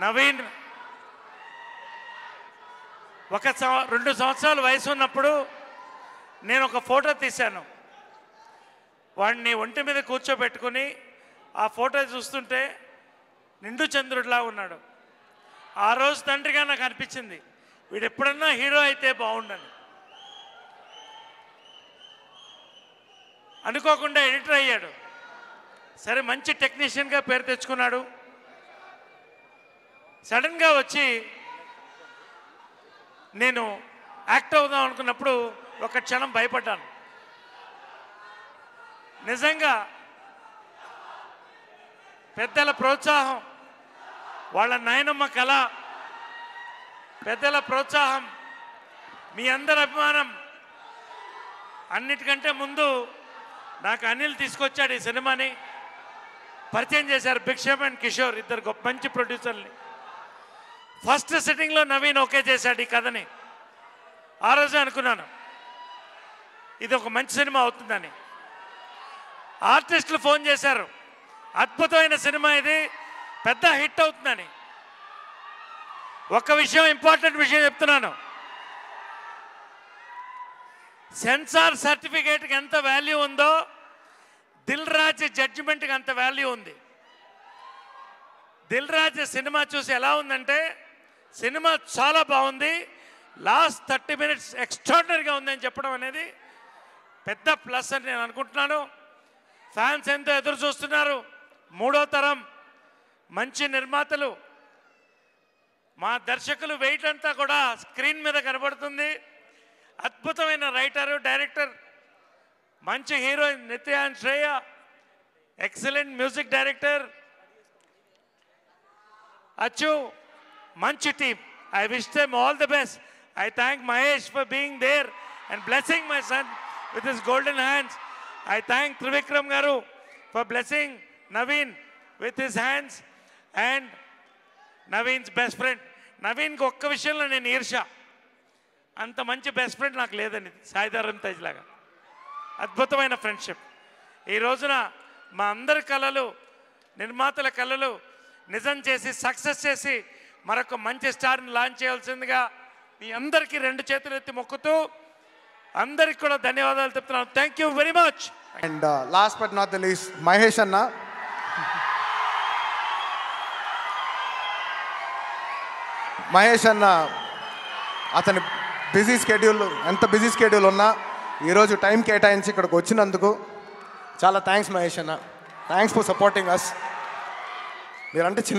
నవీన్ 2 సంవత్సరాల వయసు ఉన్నప్పుడు నేను ఒక ఫోటో తీశాను. వాడిని ఒంటి మీద కూర్చోబెట్టుకుని ఆ ఫోటో చూస్తుంటే నిండు చంద్రుడిలా ఉన్నాడు. ఆ రోజు తండ్రిగా నాకు అనిపించింది, వీడు ఎప్పుడన్నా హీరో అయితే బాగుండని. అనుకోకుండా ఎడిటర్ అయ్యాడు. సరే, మంచి టెక్నీషియన్గా పేరు తెచ్చుకున్నాడు. సడన్గా వచ్చి నేను యాక్ట్ అవుదాం అనుకున్నప్పుడు ఒక క్షణం భయపడ్డాను. నిజంగా పెద్దల ప్రోత్సాహం, వాళ్ళ నాయనమ్మ కళ, పెద్దల ప్రోత్సాహం, మీ అందరి అభిమానం, అన్నిటికంటే ముందు నాకు అనిల్ తీసుకొచ్చాడు ఈ సినిమాని, పరిచయం చేశారు. భిక్షమ్ అండ్ కిషోర్, ఇద్దరు గొప్ప మంచి ప్రొడ్యూసర్ని. ఫస్ట్ సిట్టింగ్లో నవీన్ ఓకే చేశాడు ఈ కథని. ఆ రోజే అనుకున్నాను ఇది ఒక మంచి సినిమా అవుతుందని. ఆర్టిస్టులు ఫోన్ చేశారు, అద్భుతమైన సినిమా ఇది, పెద్ద హిట్ అవుతుందని. ఒక విషయం, ఇంపార్టెంట్ విషయం చెప్తున్నాను. సెన్సార్ సర్టిఫికేట్కి ఎంత వాల్యూ ఉందో దిల్ రాజు జడ్జిమెంట్కి అంత వాల్యూ ఉంది. దిల్ రాజు సినిమా చూసి ఎలా ఉందంటే, సినిమా చాలా బాగుంది, లాస్ట్ 30 minutes ఎక్స్ట్రాడినరీగా ఉందని చెప్పడం అనేది పెద్ద ప్లస్ అని నేను అనుకుంటున్నాను. ఫ్యాన్స్ ఎంతో ఎదురు చూస్తున్నారు. 3వ తరం మంచి నిర్మాతలు, మా దర్శకులు వెయిట్ అంతా కూడా స్క్రీన్ మీద కనబడుతుంది. అద్భుతమైన రైటరు, డైరెక్టర్, మంచి హీరోయిన్ నిత్యాన్ Shreya, excellent music director Achu, మంచి team. I wish them all the best. I thank Mahesh for being there and blessing my son with his golden hands. I thank Trivikram Garu for blessing Naveen with his hands and Naveen's best friend. Naveen కి ఒక్క విషయంలో నేను ఈర్ష, అంత మంచి best friend నాకు లేదని. సాయిధరం తేజ్ లాగా అద్భుతమైన ఫ్రెండ్షిప్. ఈ రోజున మా అందరి కళలు, నిర్మాతల కళలు నిజం చేసి సక్సెస్ చేసి మరొక మంచి స్టార్ని లాంచ్ చేయాల్సిందిగా మీ అందరికీ 2 చేతులు ఎత్తి మొక్కుతూ అందరికి కూడా ధన్యవాదాలు చెప్తున్నాను. Thank you very much. And last but not the least, Mahesh అన్న. మహేష్ అన్న అతని బిజీ స్కెడ్యూల్, ఎంత బిజీ స్కెడ్యూల్ ఉన్నా ఈరోజు టైం కేటాయించి ఇక్కడికి వచ్చినందుకు చాలా థ్యాంక్స్ మహేష్ అన్న. Thanks for supporting us. మీరంటే చిన్న